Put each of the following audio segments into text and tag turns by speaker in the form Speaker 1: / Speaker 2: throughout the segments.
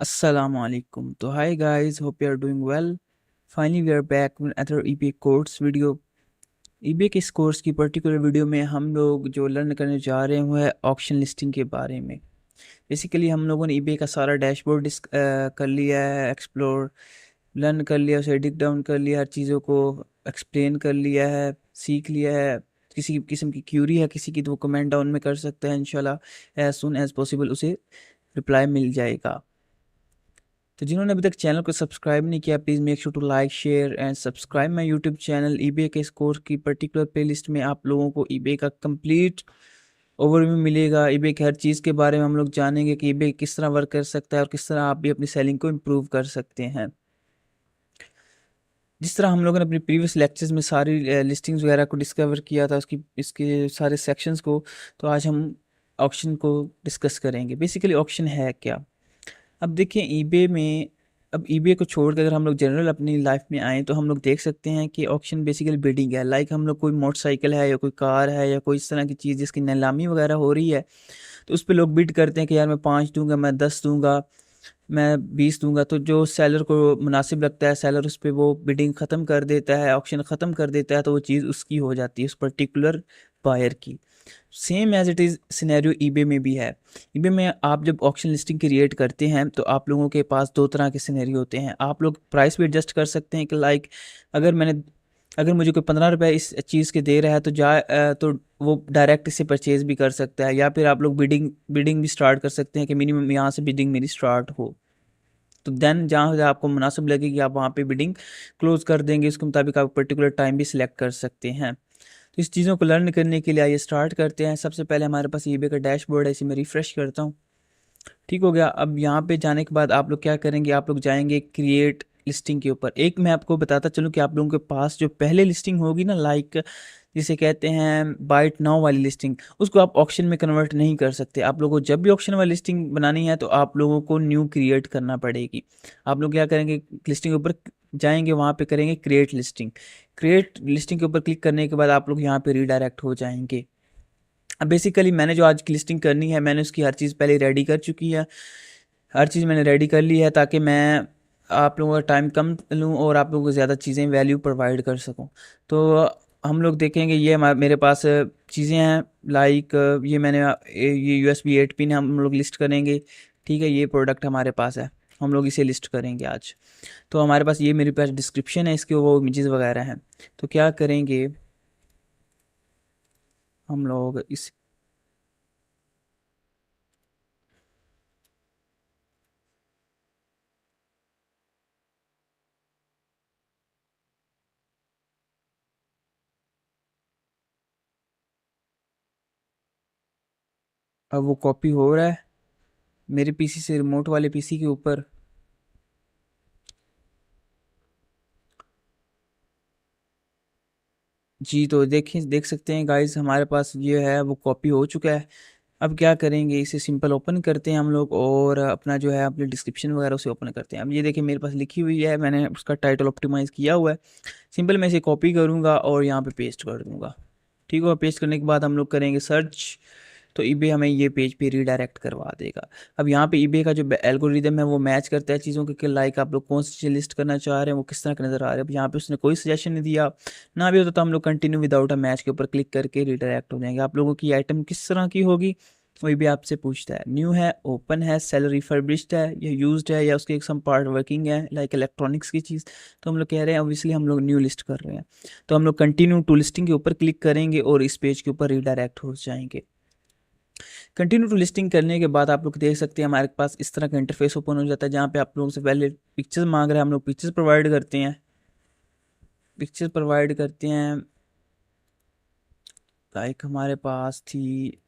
Speaker 1: Assalamualaikum. तो hi guys, hope you are doing well. Finally we are back with another eBay course video. eBay के इस course की particular video में हम लोग जो लर्न करने जा रहे हैं वो है ऑक्शन लिस्टिंग के बारे में। बेसिकली हम लोगों ने eBay का सारा डैशबोर्ड कर लिया है, एक्सप्लोर लर्न कर लिया, उसे एडिट डाउन कर लिया, हर चीज़ों को एक्सप्लेन कर लिया है, सीख लिया है। किसी किस्म की क्यूरी है किसी की तो वो कमेंट डाउन में कर सकता है, इंशाल्लाह एज सुन एज पॉसिबल उसे रिप्लाई मिल जाएगा। तो जिन्होंने अभी तक चैनल को सब्सक्राइब नहीं किया, please make sure to like share and subscribe my YouTube channel. EBay के इस कोर्स की पर्टिकुलर प्लेलिस्ट में आप लोगों को ईबे का कंप्लीट ओवरव्यू मिलेगा। ईबे की हर चीज़ के बारे में हम लोग जानेंगे कि ईबे किस तरह वर्क कर सकता है और किस तरह आप भी अपनी सेलिंग को इम्प्रूव कर सकते हैं। जिस तरह हम लोगों ने अपने प्रीवियस लेक्चर्स में सारी लिस्टिंग्स वगैरह को डिस्कवर किया था, उसकी इसके सारे सेक्शंस को, तो आज हम ऑक्शन को डिस्कस करेंगे। बेसिकली ऑक्शन है क्या? अब देखिए ईबे में, अब ईबे को छोड़कर अगर हम लोग जनरल अपनी लाइफ में आएँ तो हम लोग देख सकते हैं कि ऑक्शन बेसिकली बिडिंग है। लाइक हम लोग कोई मोटरसाइकिल है या कोई कार है या कोई इस तरह की चीज़ जिसकी नीलामी वगैरह हो रही है, तो उस पे लोग बिड करते हैं कि यार मैं 5 दूंगा, मैं 10 दूंगा, मैं 20 दूंगा। तो जो सेलर को मुनासिब लगता है सेलर उस पे वो बिडिंग ख़त्म कर देता है, ऑक्शन ख़त्म कर देता है, तो वो चीज़ उसकी हो जाती है, उस पर्टिकुलर बायर की। Same as it is scenario eBay में भी है। ईबे में आप जब ऑक्शन लिस्टिंग क्रिएट करते हैं तो आप लोगों के पास दो तरह के सिनेरियो होते हैं। आप लोग प्राइस भी एडजस्ट कर सकते हैं कि लाइक अगर मैंने अगर मुझे कोई 15 रुपये इस चीज़ के दे रहा है तो वो डायरेक्ट इससे परचेज़ भी कर सकता है, या फिर आप लोग बिडिंग बिडिंग भी स्टार्ट कर सकते हैं कि मिनिमम यहाँ से बिडिंग मेरी स्टार्ट हो। तो देन जहाँ से आपको मुनासिब लगे कि आप वहाँ पे बिडिंग क्लोज कर देंगे, उसके मुताबिक आप पर्टिकुलर टाइम भी सिलेक्ट कर सकते हैं। तो इस चीज़ों को लर्न करने के लिए आइए स्टार्ट करते हैं। सबसे पहले हमारे पास ईबे का डैशबोर्ड है, इसे मैं रिफ़्रेश करता हूँ। ठीक हो गया। अब यहाँ पे जाने के बाद आप लोग क्या करेंगे, आप लोग जाएंगे क्रिएट लिस्टिंग के ऊपर। एक मैं आपको बताता चलूँ कि आप लोगों के पास जो पहले लिस्टिंग होगी ना, लाइक जिसे कहते हैं बाइट नाउ वाली लिस्टिंग, उसको आप ऑक्शन में कन्वर्ट नहीं कर सकते। आप लोगों को जब भी ऑक्शन वाली लिस्टिंग बनानी है तो आप लोगों को न्यू क्रिएट करना पड़ेगी। आप लोग क्या करेंगे, लिस्टिंग के ऊपर जाएंगे, वहाँ पे करेंगे क्रिएट लिस्टिंग। क्रिएट लिस्टिंग के ऊपर क्लिक करने के बाद आप लोग यहाँ पे रीडायरेक्ट हो जाएंगे। अब बेसिकली मैंने जो आज की लिस्टिंग करनी है, मैंने उसकी हर चीज़ पहले रेडी कर चुकी है। हर चीज़ मैंने रेडी कर ली है ताकि मैं आप लोगों का टाइम कम लूँ और आप लोगों को ज़्यादा चीज़ें वैल्यू प्रोवाइड कर सकूँ। तो हम लोग देखेंगे, ये मेरे पास चीज़ें हैं, लाइक ये मैंने ये USB 8 पिन हम लोग लिस्ट करेंगे। ठीक है, ये प्रोडक्ट हमारे पास है, हम लोग इसे लिस्ट करेंगे आज। तो हमारे पास ये मेरे पास डिस्क्रिप्शन है, इसके वो इमेजेस वगैरह हैं। तो क्या करेंगे हम लोग इस, अब वो कॉपी हो रहा है मेरे पीसी से रिमोट वाले पीसी के ऊपर। जी, तो देखिए देख सकते हैं गाइस, हमारे पास ये है वो कॉपी हो चुका है। अब क्या करेंगे, इसे सिंपल ओपन करते हैं हम लोग और अपना जो है अपने डिस्क्रिप्शन वगैरह उसे ओपन करते हैं। अब ये देखिए मेरे पास लिखी हुई है, मैंने उसका टाइटल ऑप्टिमाइज़ किया हुआ है। सिंपल मैं इसे कॉपी करूँगा और यहाँ पे पेस्ट कर दूँगा। ठीक है, पेस्ट करने के बाद हम लोग करेंगे सर्च, तो ईबे हमें ये पेज पे रीडायरेक्ट करवा देगा। अब यहाँ पे ईबे का जो एल्गोरिदम है वो मैच करता है चीज़ों के, कि लाइक आप लोग कौन सी चीज़ लिस्ट करना चाह रहे हैं, वो किस तरह का नज़र आ रहा है। अब यहाँ पे उसने कोई सजेशन नहीं दिया, ना भी होता तो हम लोग कंटिन्यू विदाउट अ मैच के ऊपर क्लिक करके रीडायरेक्ट हो जाएंगे। आप लोगों की आइटम किस तरह की होगी वही भी आपसे पूछता है, न्यू है, ओपन है, सेल रिफर्बिश्ड है, या यूज्ड है, या उसके एक सम पार्ट वर्किंग है लाइक इलेक्ट्रॉनिक्स की चीज़। तो हम लोग कह रहे हैं ऑब्वियसली हम लोग न्यू लिस्ट कर रहे हैं, तो हम लोग कंटिन्यू टू लिस्टिंग के ऊपर क्लिक करेंगे और इस पेज के ऊपर रीडायरेक्ट हो जाएंगे। कंटिन्यू टू लिस्टिंग करने के बाद आप लोग देख सकते हैं हमारे पास इस तरह का इंटरफेस ओपन हो जाता है, जहाँ पे आप लोगों से पहले पिक्चर्स मांग रहे हैं, हम लोग पिक्चर्स प्रोवाइड करते हैं। पिक्चर्स प्रोवाइड करते हैं, लाइक हमारे पास थी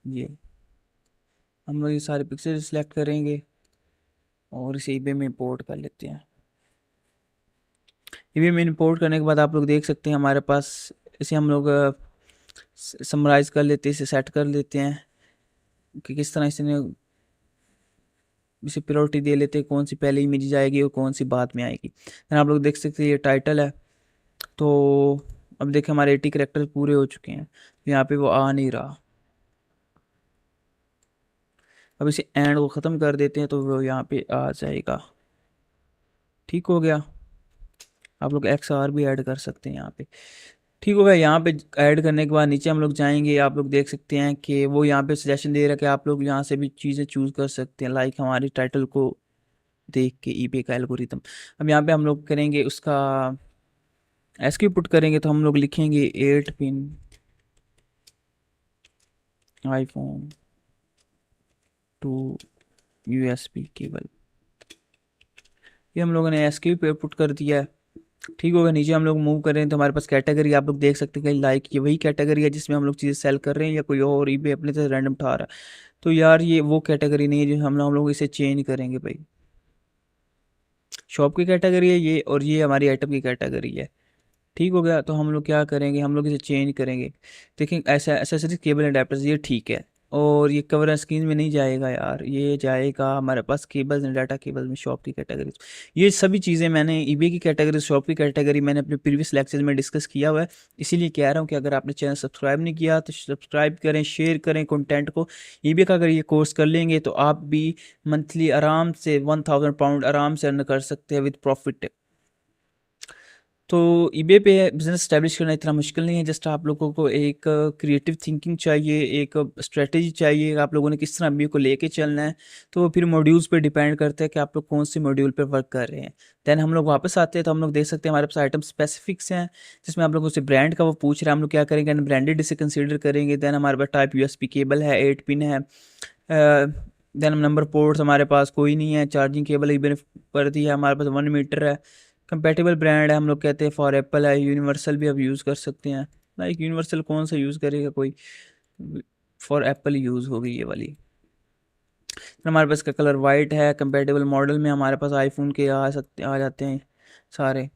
Speaker 1: ये, हम लोग ये सारे पिक्चर्स सिलेक्ट करेंगे और इसे ईबे में इंपोर्ट कर लेते हैं। ईबे में इंपोर्ट करने के बाद आप लोग देख सकते हैं हमारे पास, इसे हम लोग समराइज़ कर लेते हैं, इसे सेट कर लेते हैं कि किस तरह इसे प्रायोरिटी दे लेते हैं, कौन सी पहले इमेज जाएगी और कौन सी बाद में आएगी। आप लोग देख सकते हैं ये टाइटल है। तो अब देखिए हमारे 80 करेक्टर पूरे हो चुके हैं, यहाँ पे वो आ नहीं रहा। अब इसे एंड को ख़त्म कर देते हैं तो वो यहाँ पे आ जाएगा। ठीक हो गया। आप लोग एक्स आर भी ऐड कर सकते हैं यहाँ पे। ठीक हो गया। यहाँ पे ऐड करने के बाद नीचे हम लोग जाएंगे, आप लोग देख सकते हैं कि वो यहाँ पे सजेशन दे रहा है कि आप लोग यहाँ से भी चीज़ें चूज़ कर सकते हैं, लाइक हमारी टाइटल को देख के ईबे का एल्गोरिथम। अब यहाँ पे हम लोग करेंगे उसका एसक्यू पुट करेंगे, तो हम लोग लिखेंगे 8 pin iPhone to USB cable. ये हम लोगों ने एसक्यू पे पुट कर दिया है। ठीक होगा। नीचे हम लोग मूव कर रहे हैं तो हमारे पास कैटेगरी आप लोग देख सकते हैं कहीं लाइक ये वही कैटेगरी है जिसमें हम लोग चीज़ें सेल कर रहे हैं या कोई और ईबे अपने से रैंडम उठा रहा है। तो यार ये वो कैटेगरी नहीं है जो हम लोग इसे चेंज करेंगे भाई। शॉप की कैटेगरी है ये, और ये हमारी आइटम की कैटेगरी है। ठीक हो गया। तो हम लोग क्या करेंगे, हम लोग इसे चेंज करेंगे। देखिए ऐसा एसेसरीज केबल अडेप्टर्स ये ठीक है, और ये कवर स्क्रीन में नहीं जाएगा यार, ये जाएगा हमारे पास केबल्स एंड डाटा केबल में शॉप की कैटेगरी। ये सभी चीज़ें मैंने ईबे की कैटेगरी शॉप की कैटेगरी मैंने अपने प्रीवियस लेक्चर में डिस्कस किया हुआ है। इसीलिए कह रहा हूँ कि अगर आपने चैनल सब्सक्राइब नहीं किया तो सब्सक्राइब करें, शेयर करें कंटेंट को। ईबे का अगर ये कोर्स कर लेंगे तो आप भी मंथली आराम से 1000 पाउंड आराम से अर्न कर सकते हैं विद प्रॉफिट। तो ईबे पे बिज़नेस स्टैब्लिश करना इतना मुश्किल नहीं है, जस्ट आप लोगों को एक क्रिएटिव थिंकिंग चाहिए, एक स्ट्रेटेजी चाहिए, आप लोगों ने किस तरह ईबे को लेके चलना है। तो फिर मॉड्यूल्स पे डिपेंड करता है कि आप लोग कौन से मॉड्यूल पे वर्क कर रहे हैं। देन हम लोग वापस आते हैं तो हम लोग देख सकते हैं हमारे पास आइटम स्पेसिफिक्स हैं, जिसमें आप लोगों से ब्रांड का वो पूछ रहा है, हम लोग क्या करेंगे अनब्रांडेड इसे कंसिडर करेंगे। देन हमारे पास टाइप यूएसबी केबल है, 8 पिन है। देन नंबर पोर्ट्स हमारे पास कोई नहीं है, चार्जिंग केबल ईबे ने कर दी है, हमारे पास 1 मीटर है। कंपेटेबल ब्रांड है, हम लोग कहते हैं फॉर एप्पल है, यूनिवर्सल भी आप यूज़ कर सकते हैं। लाइक यूनिवर्सल कौन सा यूज़ करेगा कोई, फॉर एप्पल यूज़ होगी ये वाली। हमारे पास का कलर वाइट है, कंपेटेबल मॉडल में हमारे पास आईफोन के आ जाते हैं सारे।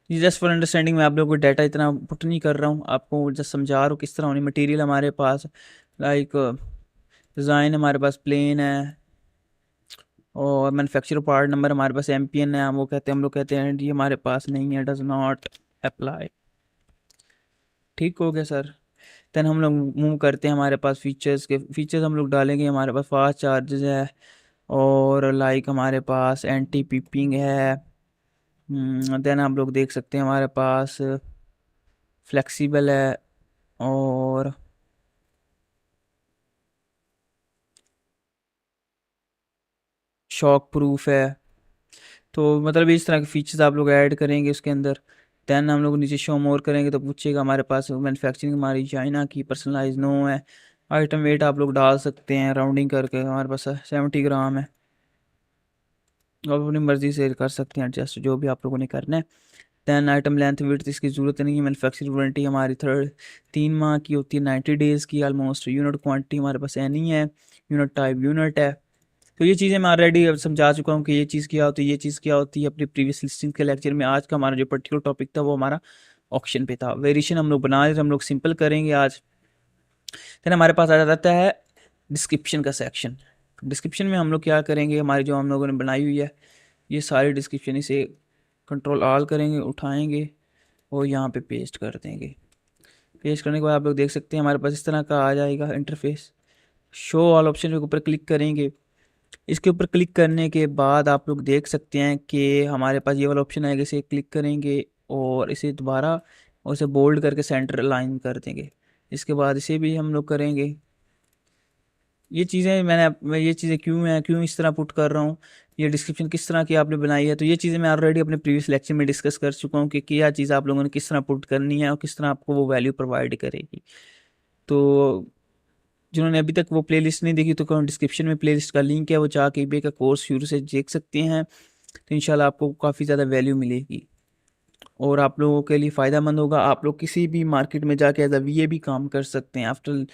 Speaker 1: ये जस्ट फॉर अंडरस्टैंडिंग में आप लोगों को डाटा इतना पुट नहीं कर रहा हूँ, आपको जस्ट समझा रहा हूँ किस तरह होनी। मटेरियल हमारे पास लाइक डिज़ाइन हमारे पास प्लेन है, और मैन्युफैक्चर पार्ट नंबर हमारे पास एमपीएन है, वो कहते हैं हम लोग कहते हैं ये हमारे पास नहीं है, डज नॉट अप्लाई। ठीक हो गया सर। देन हम लोग मूव करते हैं, हमारे पास फीचर्स हम लोग डालेंगे। हमारे पास फास्ट चार्जेस है, और लाइक हमारे पास एंटी पीपिंग है। देन आप लोग देख सकते हैं हमारे पास फ्लेक्सिबल है, और शॉक प्रूफ है। तो मतलब इस तरह के फीचर्स आप लोग ऐड करेंगे उसके अंदर। देन हम लोग नीचे शो मोर करेंगे तो पूछेगा हमारे पास मैन्युफैक्चरिंग हमारी चाइना की, पर्सनलाइज नो है। आइटम वेट आप लोग डाल सकते हैं राउंडिंग करके, हमारे पास 70 ग्राम है। आप अपनी मर्ज़ी से कर सकते हैं एडजस्ट, जो भी आप लोगों ने करना है। दैन आइटम लेंथ विड्थ इसकी ज़रूरत नहीं है। मैन्युफैक्चरिंग वारंटी हमारी 3 माह की होती है, 90 डेज़ की ऑलमोस्ट। यूनिट क्वांटिटी हमारे पास नहीं है, यूनिट टाइप यूनिट है। तो ये चीज़ें मैं ऑलरेडी अब समझा चुका हूँ कि ये चीज़ क्या होती है, ये चीज़ क्या होती है अपनी प्रीवियस लिस्टिंग के लेक्चर में। आज का हमारा जो पर्टिकुलर टॉपिक था वो हमारा ऑक्शन पे था। वेरिएशन हम लोग बना रहे थे, हम लोग सिंपल करेंगे आज। फिर हमारे पास आ जाता है डिस्क्रिप्शन का सेक्शन। डिस्क्रिप्शन में हम लोग क्या करेंगे, हमारी जो हम लोगों ने बनाई हुई है ये सारी डिस्क्रिप्शन, इसे कंट्रोल ऑल करेंगे, उठाएंगे और यहाँ पे पेस्ट कर देंगे। पेस्ट करने के बाद आप लोग देख सकते हैं हमारे पास इस तरह का आ जाएगा इंटरफेस। शो ऑल ऑप्शन के ऊपर क्लिक करेंगे। इसके ऊपर क्लिक करने के बाद आप लोग देख सकते हैं कि हमारे पास ये वाला ऑप्शन आएगा, इसे क्लिक करेंगे और इसे दोबारा और इसे बोल्ड करके सेंटर लाइन कर देंगे। इसके बाद इसे भी हम लोग करेंगे। ये चीज़ें मैं ये चीज़ें क्यों इस तरह पुट कर रहा हूँ, ये डिस्क्रिप्शन किस तरह की आपने बनाई है, तो ये चीज़ें मैं ऑलरेडी अपने प्रीवियस लेक्चर में डिस्कस कर चुका हूँ कि क्या चीज़ आप लोगों ने किस तरह पुट करनी है और किस तरह आपको वो वैल्यू प्रोवाइड करेगी। तो जिन्होंने अभी तक वो प्लेलिस्ट नहीं देखी तो डिस्क्रिप्शन में प्लेलिस्ट का लिंक है, वो जाके ईबे का कोर्स शुरू से देख सकते हैं। तो इंशाल्लाह आपको काफ़ी ज़्यादा वैल्यू मिलेगी और आप लोगों के लिए फ़ायदा मंद होगा। आप लोग किसी भी मार्केट में जाके एज अ वीए भी काम कर सकते हैं आफ्टर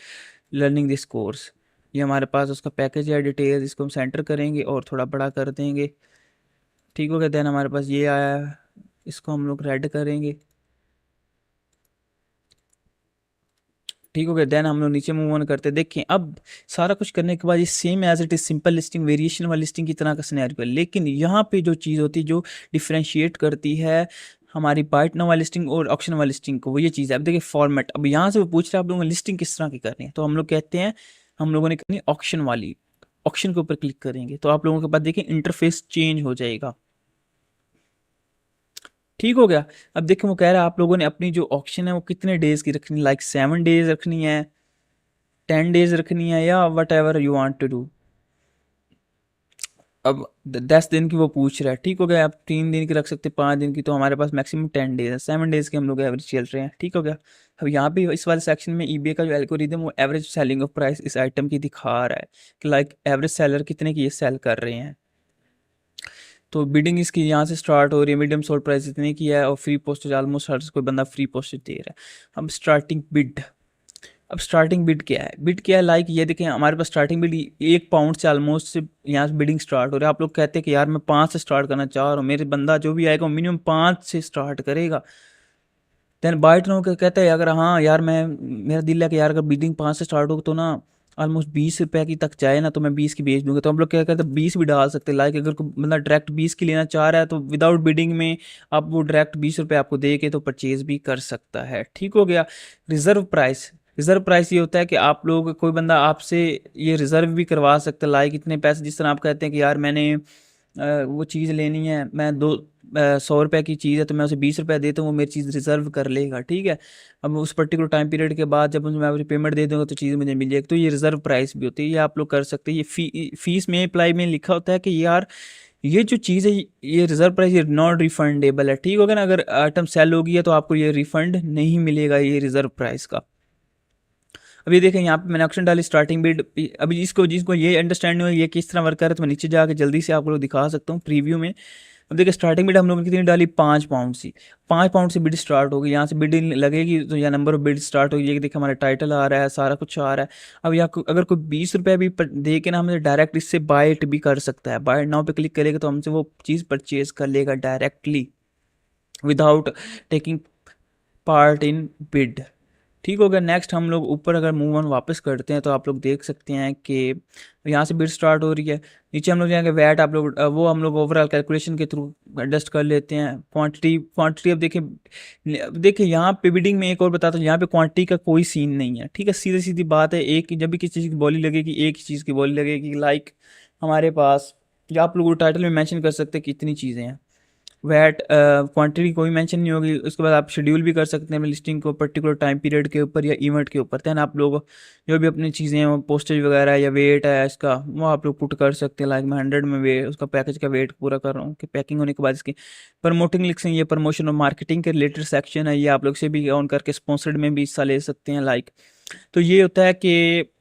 Speaker 1: लर्निंग दिस कोर्स। ये हमारे पास उसका पैकेज है, डिटेल्स इसको हम सेंटर करेंगे और थोड़ा बड़ा कर देंगे। ठीक हो गया। देन हमारे पास ये आया है, इसको हम लोग रेड करेंगे। ठीक हो गया। देन हम लोग नीचे मूव ऑन करते हैं। देखें अब सारा कुछ करने के बाद ये same as it is simple listing variation वाली लिस्टिंग की तरह का सिनेरियो है, लेकिन यहाँ पे जो चीज़ होती है जो डिफ्रेंशिएट करती है हमारी पार्टनर वाली लिस्टिंग और ऑक्शन वाली लिस्टिंग को, वो ये चीज़ है। अब देखिए फॉर्मेट, अब यहाँ से वो पूछ रहे हैं आप लोगों ने लिस्टिंग किस तरह की करनी है, तो हम लोग कहते हैं हम लोगों ने करनी ऑक्शन वाली। ऑप्शन के ऊपर क्लिक करेंगे तो आप लोगों के पास देखिए इंटरफेस चेंज हो जाएगा। ठीक हो गया। अब देखिए वो कह रहा है आप लोगों ने अपनी जो ऑप्शन है वो कितने डेज की रखनी, लाइक 7 डेज रखनी है, 10 डेज रखनी है, या whatever you want to do. अब 10 दिन की वो पूछ रहा है। ठीक हो गया। आप 3 दिन की रख सकते, 5 दिन की, तो हमारे पास मैक्सिमम 10 डेज है, 7 डेज के हम लोग एवरेज चल रहे हैं। ठीक हो गया। अब यहाँ पे इस वाले सेक्शन में ईबे का जो एल्गोरिदम वो एवरेज सेलिंग ऑफ प्राइस इस आइटम की दिखा रहा है कि लाइक एवरेज सेलर कितने की ये सेल कर रहे हैं। तो बिडिंग इसकी यहाँ से स्टार्ट हो रही है, मीडियम सोल्ड प्राइस इतने की है और फ्री पोस्टेज ऑलमोस्ट हर कोई बंदा फ्री पोस्टेज दे रहा है। अब स्टार्टिंग बिड, अब स्टार्टिंग बिड क्या है, बिड क्या है, लाइक ये देखें हमारे पास स्टार्टिंग बिड 1 पाउंड से ऑलमोस्ट से यहाँ से बिडिंग स्टार्ट हो रहा है। आप लोग कहते हैं कि यार मैं 5 से स्टार्ट करना चाह रहा हूँ, मेरे बंदा जो भी आएगा वो मिनिमम 5 से स्टार्ट करेगा। देन बाइट नो कहता है अगर हाँ यार मैं, मेरा दिल है कि यार अगर बिडिंग 5 से स्टार्ट हो तो ना ऑलमोस्ट 20 रुपये की तक जाए ना तो मैं 20 की बेच दूंगा। तो हम लोग क्या करते हैं 20 भी डाल सकते हैं। लाइक अगर कोई बंदा डायरेक्ट 20 की लेना चाह रहा है तो विदाउट बिडिंग में आप वो डायरेक्ट 20 रुपये आपको दे के तो परचेज भी कर सकता है। ठीक हो गया। रिजर्व प्राइस, रिजर्व प्राइस ये होता है कि आप लोग, कोई बंदा आपसे ये रिजर्व भी करवा सकता है, लाइक इतने पैसे, जिस तरह आप कहते हैं कि यार मैंने वो चीज़ लेनी है, मैं 100 रुपये की चीज़ है तो मैं उसे 20 रुपये देता हूँ, वो मेरी चीज़ रिजर्व कर लेगा। ठीक है। अब उस पर्टिकुलर टाइम पीरियड के बाद जब मैं अपनी पेमेंट दे दूँगा तो चीज़ मुझे मिल जाएगी। तो ये रिजर्व प्राइस भी होती है, ये आप लोग कर सकते हैं। ये फीस में अप्लाई में लिखा होता है कि यार ये जो चीज़ है ये रिजर्व प्राइस ये नॉन रिफंडेबल है। ठीक होगा ना। अगर आइटम सेल होगी है तो आपको ये रिफंड नहीं मिलेगा ये रिजर्व प्राइस का। अभी देखें यहाँ पे मैंने ऑप्शन डाली स्टार्टिंग बिड। अभी जिसको जिसको ये अंडरस्टैंड नहीं हो ये किस तरह वर्क कर रहा है तो मैं नीचे जाके जल्दी से आपको दिखा सकता हूँ प्रीव्यू में। अब देखिए स्टार्टिंग बिड हम लोगों ने कितनी डाली, 5 पाउंड सी, 5 पाउंड से बिड स्टार्ट होगी। यहाँ से बिड लगेगी तो यह नंबर ऑफ बिड स्टार्ट होगी। ये देखिए हमारा टाइटल आ रहा है, सारा कुछ आ रहा है। अब यहाँ अगर कोई 20 रुपये भी दे के ना हमें डायरेक्ट इससे बाय इट भी कर सकता है। बाय नाउ पे क्लिक करेगा तो हमसे वो चीज़ परचेज कर लेगा directly without taking part in bid. ठीक हो गया। नेक्स्ट हम लोग ऊपर अगर मूव ऑन वापस करते हैं तो आप लोग देख सकते हैं कि यहाँ से बिड स्टार्ट हो रही है। नीचे हम लोग जाएंगे वैट, आप लोग वो हम लोग ओवरऑल कैलकुलेशन के थ्रू एडजस्ट कर लेते हैं। क्वांटिटी, क्वांटिटी अब देखिए यहाँ पे बिडिंग में एक और बताता हूँ, यहाँ पे क्वांटिटी का कोई सीन नहीं है। ठीक है। सीधी सीधी बात है, एक जब भी किसी चीज़ की बोली लगेगी एक ही चीज़ की बोली लगेगी। लाइक हमारे पास, या आप लोग टाइटल में मैंशन कर सकते हैं कितनी चीज़ें हैं। वैट क्वांटिटी कोई मेंशन नहीं होगी। उसके बाद आप शेड्यूल भी कर सकते हैं लिस्टिंग को पर्टिकुलर टाइम पीरियड के ऊपर या इवेंट के ऊपर। दैन आप लोग जो भी अपनी चीज़ें हैं वो पोस्टेज वगैरह या वेट है इसका वो आप लोग पुट कर सकते हैं। लाइक मैं 100 में वे उसका पैकेज का वेट पूरा कर रहा हूँ कि पैकिंग होने के बाद इसकी प्रमोटिंग लिंक्स हैं, ये प्रमोशन और मार्केटिंग के रिलेटेड सेक्शन है, ये आप लोग से भी ऑन करके स्पॉन्सर्ड में भी हिस्सा ले सकते हैं। लाइक तो ये होता है कि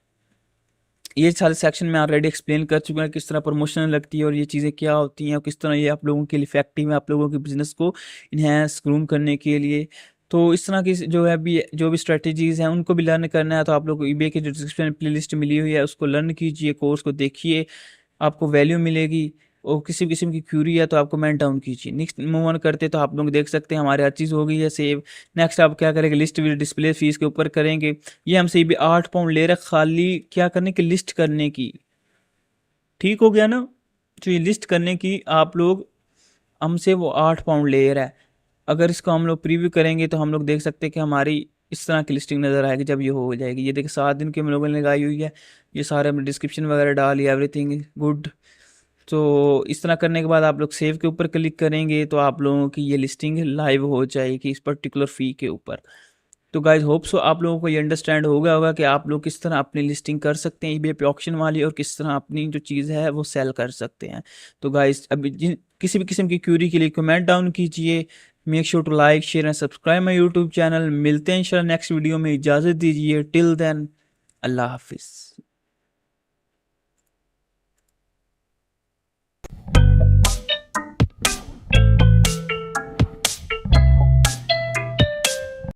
Speaker 1: ये सारे सेक्शन में ऑलरेडी एक्सप्लेन कर चुके हैं किस तरह प्रमोशन लगती है और ये चीज़ें क्या होती हैं और किस तरह ये आप लोगों के लिए इफेक्टिव है आप लोगों के बिजनेस को इन्हेंस ग्रूम करने के लिए। तो इस तरह की जो है भी जो भी स्ट्रेटजीज़ हैं उनको भी लर्न करना है तो आप लोग को ईबे की जो डिस्क्रिप्शन प्लेलिस्ट मिली हुई है उसको लर्न कीजिए, कोर्स को देखिए, आपको वैल्यू मिलेगी। और किसी भी किस्म की क्यूरी है तो आप कमेंट डाउन कीजिए। नेक्स्ट मूव ऑन करते तो आप लोग देख सकते हैं हमारे हर चीज़ हो गई है सेव। नेक्स्ट आप क्या करेंगे, लिस्ट विद डिस्प्ले फीस के ऊपर करेंगे। ये हमसे भी 8 पाउंड ले रहा है खाली क्या करने की, लिस्ट करने की। ठीक हो गया ना। तो ये लिस्ट करने की आप लोग हमसे वो 8 पाउंड ले रहा है। अगर इसको हम लोग प्रीव्यू करेंगे तो हम लोग देख सकते हैं कि हमारी इस तरह की लिस्टिंग नज़र आएगी जब ये हो जाएगी। ये देखिए 7 दिन की हम लोगों ने लगाई हुई है। ये सारे हमने डिस्क्रिप्शन वगैरह डाली, एवरीथिंग गुड। तो इस तरह करने के बाद आप लोग सेव के ऊपर क्लिक करेंगे तो आप लोगों की ये लिस्टिंग लाइव हो जाएगी इस पर्टिकुलर फ़ी के ऊपर। तो गाइज होप सो आप लोगों को ये अंडरस्टैंड हो गया होगा कि आप लोग किस तरह अपनी लिस्टिंग कर सकते हैं ईबे पे ऑक्शन वाली और किस तरह अपनी जो चीज़ है वो सेल कर सकते हैं। तो गाइज अभी जिन किसी भी किस्म की क्यूरी के लिए कमेंट डाउन कीजिए। Make sure to like share and subscribe my YouTube channel. मिलते हैं इंशाल्लाह नेक्स्ट वीडियो में। इजाज़त दीजिए। टिल देन अल्लाह हाफिज़।